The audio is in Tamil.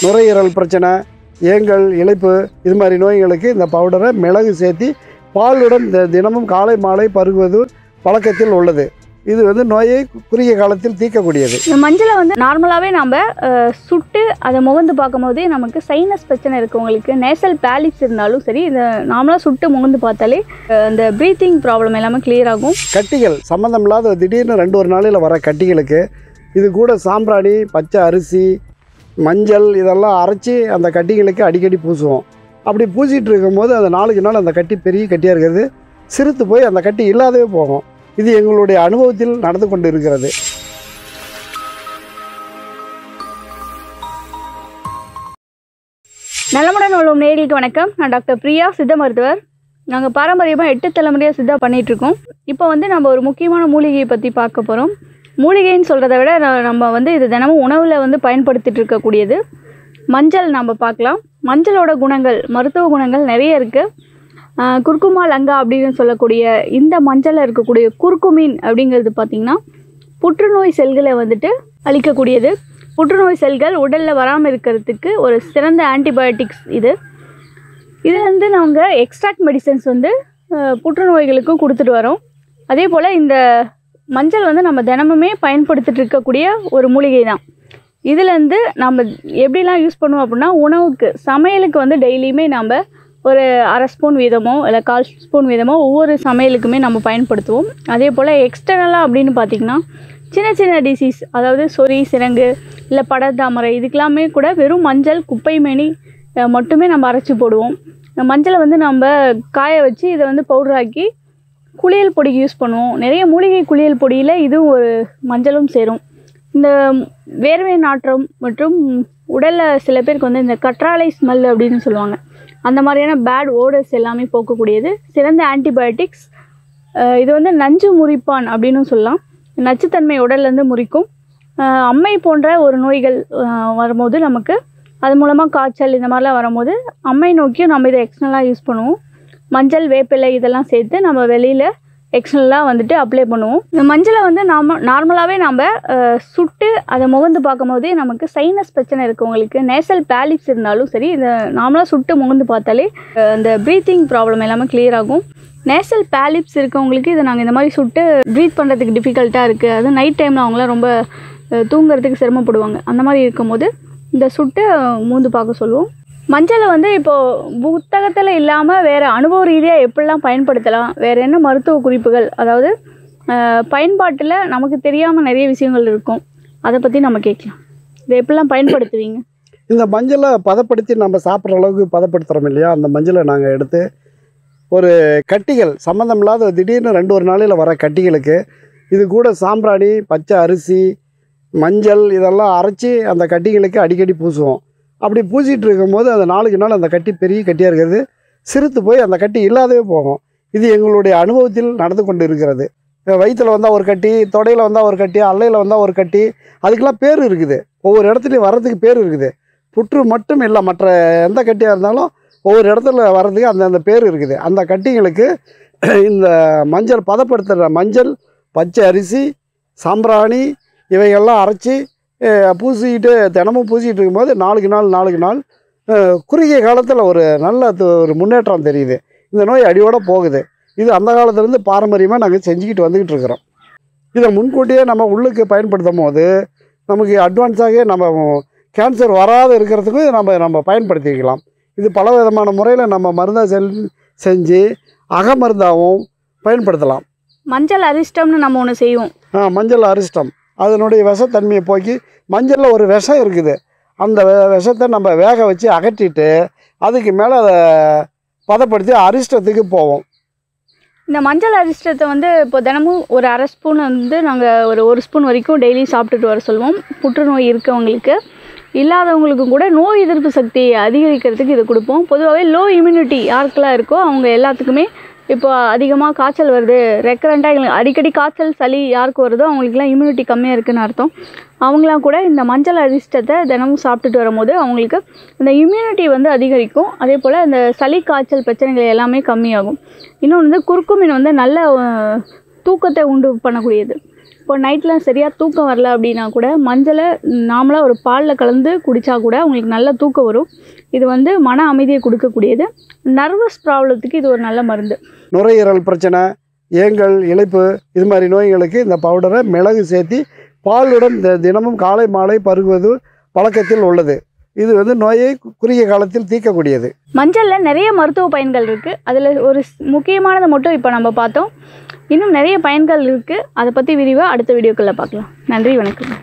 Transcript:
நுரையீரல் பிரச்சனை, ஏங்கல், இளைப்பு இது மாதிரி நோய்களுக்கு இந்த பவுடரை மிளகு சேர்த்து பாலுடன் தினமும் காலை மாலை பருகுவது பழக்கத்தில் உள்ளது. இது வந்து நோயை குறுகிய காலத்தில் தீர்க்கக்கூடியது. இந்த மஞ்சளை வந்து நார்மலாகவே நம்ம சுட்டு அதை முகந்து பார்க்கும்போதே நமக்கு சைனஸ் பிரச்சனை இருக்கவங்களுக்கு, நேசல் பேலிப்ஸ் இருந்தாலும் சரி, இதை நார்மலாக சுட்டு முகந்து பார்த்தாலே அந்த ப்ரீத்திங் ப்ராப்ளம் எல்லாமே கிளியர் ஆகும். கட்டிகள் சம்மந்தம் இல்லாத திடீர்னு 2-1 நாளையில் வர கட்டிகளுக்கு இது கூட சாம்பிராணி, பச்சை அரிசி, மஞ்சள் இதெல்லாம் அரைச்சி அந்த கட்டிகளுக்கு அடிக்கடி பூசுவோம். அப்படி பூசிகிட்டு இருக்கும்போது அந்த நாளுக்கு நாள் அந்த கட்டி பெரிய கட்டியாக இருக்கிறது சிறுத்து போய் அந்த கட்டி இல்லாதவே போகும். இது எங்களுடைய அனுபவத்தில் நடந்து கொண்டு இருக்கிறது. நலமுடன் உள்ள நேயர்களுக்கு வணக்கம். நான் டாக்டர் பிரியா, சித்த மருத்துவர். நாங்கள் பாரம்பரியமாக 8 தலைமுறையாக சித்தா பண்ணிகிட்ருக்கோம். இப்போ வந்து நம்ம ஒரு முக்கியமான மூலிகையை பற்றி பார்க்க போகிறோம். மூலிகைன்னு சொல்கிறத விட நம்ம வந்து இது தினமும் உணவில் வந்து பயன்படுத்திகிட்டு இருக்கக்கூடியது மஞ்சள். நம்ம பார்க்கலாம். மஞ்சளோட குணங்கள், மருத்துவ குணங்கள் நிறைய இருக்குது. குர்குமா லங்கா அப்படின்னு சொல்லக்கூடிய இந்த மஞ்சளில் இருக்கக்கூடிய குர்குமின் அப்படிங்கிறது பார்த்திங்கன்னா புற்றுநோய் செல்களை வந்துட்டு அழிக்கக்கூடியது. புற்றுநோய் செல்கள் உடலில் வராமல் இருக்கிறதுக்கு ஒரு சிறந்த ஆன்டிபயோட்டிக்ஸ் இது. இதில் வந்து நாங்கள் எக்ஸ்ட்ராக்ட் மெடிசன்ஸ் வந்து புற்றுநோய்களுக்கும் கொடுத்துட்டு வரோம். அதே போல் இந்த மஞ்சள் வந்து நம்ம தினமுமே பயன்படுத்திட்டு இருக்கக்கூடிய ஒரு மூலிகை தான். இதுலேருந்து நம்ம எப்படிலாம் யூஸ் பண்ணுவோம் அப்படின்னா, உணவுக்கு சமையலுக்கு வந்து டெய்லியுமே நம்ம ஒரு 1/2 ஸ்பூன் வீதமோ இல்லை 1/4 ஸ்பூன் வீதமோ ஒவ்வொரு சமையலுக்குமே நம்ம பயன்படுத்துவோம். அதே போல் எக்ஸ்டர்னலாக அப்படின்னு பார்த்திங்கன்னா சின்ன சின்ன டிசீஸ், அதாவது சொறி, சிரங்கு, இல்லை படர்தாமரை, இதுக்கெல்லாமே கூட வெறும் மஞ்சள், குப்பைமேனி மட்டுமே நம்ம அரைச்சி போடுவோம். மஞ்சளை வந்து நம்ம காய வச்சு இதை வந்து பவுடராக்கி குளியல் பொடிக்கு யூஸ் பண்ணுவோம். நிறைய மூலிகை குளியல் பொடியில் இதுவும் ஒரு மஞ்சளும் சேரும். இந்த வேர்வை நாற்றம் மற்றும் உடலில் சில பேருக்கு வந்து இந்த கற்றாழை ஸ்மெல் அப்படின்னு சொல்லுவாங்க, அந்த மாதிரியான பேட் ஓடர்ஸ் எல்லாமே போக்கக்கூடியது சிறந்த ஆன்டிபயோட்டிக்ஸ். இது வந்து நஞ்சு முறிப்பான் அப்படின்னு சொல்லலாம். நச்சுத்தன்மை உடல்லேருந்து முறிக்கும். அம்மை போன்ற ஒரு நோய்கள் வரும்போது நமக்கு அது மூலமாக காய்ச்சல் இந்த மாதிரிலாம் வரும்போது அம்மை நோக்கியும் நம்ம இதை எக்ஸ்டர்னலாக யூஸ் பண்ணுவோம். மஞ்சள், வேப்பிலை இதெல்லாம் சேர்த்து நம்ம வெளியில் எக்ஸ்டர்னலாக வந்துட்டு அப்ளை பண்ணுவோம். இந்த மஞ்சளை வந்து நார்மலாகவே நம்ம சுட்டு அதை முகந்து பார்க்கும்போதே நமக்கு சைனஸ் பிரச்சனை இருக்கவங்களுக்கு, நேசல் பேலிப்ஸ் இருந்தாலும் சரி, இதை நார்மலாக சுட்டு முகந்து பார்த்தாலே அந்த ப்ரீத்திங் ப்ராப்ளம் எல்லாமே கிளியர் ஆகும். நேசல் பேலிப்ஸ் இருக்கவங்களுக்கு இதை நாங்கள் இந்த மாதிரி சுட்டு ப்ரீத் பண்ணுறதுக்கு டிஃபிகல்ட்டாக இருக்குது, அதுவும் நைட் டைமில் அவங்களாம் ரொம்ப தூங்குறதுக்கு சிரமப்படுவாங்க. அந்த மாதிரி இருக்கும்போது இந்த சுட்டு மூந்து பார்க்க சொல்லுவோம். மஞ்சளை வந்து இப்போது புத்தகத்தில் இல்லாமல் வேறு அனுபவ ரீதியாக எப்படிலாம் பயன்படுத்தலாம், வேறு என்ன மருத்துவ குறிப்புகள், அதாவது பயன்பாட்டில் நமக்கு தெரியாமல் நிறைய விஷயங்கள் இருக்கும், அதை பற்றி நம்ம கேட்கலாம். இதை எப்படிலாம் பயன்படுத்துவீங்க? இந்த மஞ்சளை பதப்படுத்தி நம்ம சாப்பிட்ற அளவுக்கு பதப்படுத்துகிறோம் இல்லையா, அந்த மஞ்சளை நாங்கள் எடுத்து ஒரு கட்டிகள் சம்மந்தம் இல்லாத திடீர்னு 2-1 நாளையில் வர கட்டிகளுக்கு இது கூட சாம்பிராணி, பச்சை அரிசி, மஞ்சள் இதெல்லாம் அரைச்சி அந்த கட்டிகளுக்கு அடிக்கடி பூசுவோம். அப்படி பூசிகிட்டு இருக்கும்போது அந்த நாளுக்கு நாள் அந்த கட்டி பெரிய கட்டியாக இருக்கிறது சிறுத்து போய் அந்த கட்டி இல்லாதவே போகும். இது எங்களுடைய அனுபவத்தில் நடந்து கொண்டு இருக்கிறது. வயிற்றில் வந்தால் ஒரு கட்டி, தொடையில் வந்தால் ஒரு கட்டி, அல்லையில் வந்தால் ஒரு கட்டி, அதுக்கெல்லாம் பேர் இருக்குது. ஒவ்வொரு இடத்துலையும் வர்றதுக்கு பேர் இருக்குது. புற்று மட்டும் இல்லை, மற்ற எந்த கட்டியாக இருந்தாலும் ஒவ்வொரு இடத்துல வர்றதுக்கு அந்தந்த பேர் இருக்குது. அந்த கட்டிங்களுக்கு இந்த மஞ்சள் பதப்படுத்துகிற மஞ்சள், பச்சை அரிசி, சாம்பிராணி இவைகள்லாம் அரைச்சி பூசிக்கிட்டு தினமும் பூசிக்கிட்டு இருக்கும்போது நாளுக்கு நாள் குறுகிய காலத்தில் ஒரு நல்ல ஒரு முன்னேற்றம் தெரியுது. இந்த நோய் அடியோடு போகுது. இது அந்த காலத்துலேருந்து பாரம்பரியமாக நாங்கள் செஞ்சுக்கிட்டு வந்துக்கிட்டு இருக்கிறோம். இதை முன்கூட்டியே நம்ம உள்ளுக்கு பயன்படுத்தும் போது நமக்கு அட்வான்ஸாகவே நம்ம கேன்சர் வராத இருக்கிறதுக்கும் நம்ம பயன்படுத்திக்கலாம். இது பல விதமான முறையில் நம்ம மருந்தாக செஞ்சு அகமருந்தாகவும் பயன்படுத்தலாம். மஞ்சள் அரிஷ்டம்னு நம்ம ஒன்று செய்வோம். மஞ்சள் அரிஷ்டம் அதனுடைய விஷத்தன்மையை போக்கி, மஞ்சளில் ஒரு விஷம் இருக்குது, அந்த விஷத்தை நம்ம வேக வச்சு அகற்றிட்டு அதுக்கு மேலே அதை பதப்படுத்தி அரிஷ்டத்துக்கு போவோம். இந்த மஞ்சள் அரிஷ்டத்தை வந்து இப்போ தினமும் ஒரு 1/2 ஸ்பூன் வந்து நாங்கள் ஒரு ஸ்பூன் வரைக்கும் டெய்லி சாப்பிட்டுட்டு வர சொல்லுவோம். புற்றுநோய் இருக்கவங்களுக்கு, இல்லாதவங்களுக்கும் கூட நோய் எதிர்ப்பு சக்தியை அதிகரிக்கிறதுக்கு இது கொடுப்போம். பொதுவாகவே லோ இம்யூனிட்டி யாருக்கெல்லாம் இருக்கோ அவங்க எல்லாத்துக்குமே இப்போ அதிகமாக காய்ச்சல் வருது, ரெக்கரண்ட்டாக எங்களுக்கு அடிக்கடி காய்ச்சல், சளி யாருக்கு வருதோ அவங்களுக்குலாம் இம்யூனிட்டி கம்மியாக இருக்குதுன்னு அர்த்தம். அவங்களாம் கூட இந்த மஞ்சள் அரிஷ்டத்தை தினமும் சாப்பிட்டுட்டு வரும்போது அவங்களுக்கு இந்த இம்யூனிட்டி வந்து அதிகரிக்கும். அதே போல் இந்த சளி, காய்ச்சல் பிரச்சனைகள் எல்லாமே கம்மியாகும். இன்னொன்று வந்து குர்குமின் வந்து நல்ல தூக்கத்தை உண்டு பண்ணக்கூடியது. இப்போ நைட்டில் சரியாக தூக்கம் வரல அப்படின்னா கூட மஞ்சளை நாமளாக ஒரு பாலில் கலந்து குடித்தா கூட உங்களுக்கு நல்ல தூக்கம் வரும். இது வந்து மன அமைதியை கொடுக்கக்கூடியது. நர்வஸ் ப்ராப்ளத்துக்கு இது ஒரு நல்ல மருந்து. நுரையீரல் பிரச்சனை, ஏங்கல், இளைப்பு இது மாதிரி நோய்களுக்கு இந்த பவுடரை மிளகு சேர்த்தி பாலுடன் தினமும் காலை மாலை பருகுவது பழக்கத்தில் உள்ளது. இது வந்து நோயை குறுகிய காலத்தில் தீர்க்கக்கூடியது. மஞ்சளில் நிறைய மருத்துவ பயன்கள் இருக்குது. அதில் ஒரு முக்கியமானதை மட்டும் இப்போ நம்ம பார்த்தோம். இன்னும் நிறைய பயன்கள் இருக்குது. அதை பற்றி விரிவாக அடுத்த வீடியோக்களில் பார்க்கலாம். நன்றி, வணக்கம்.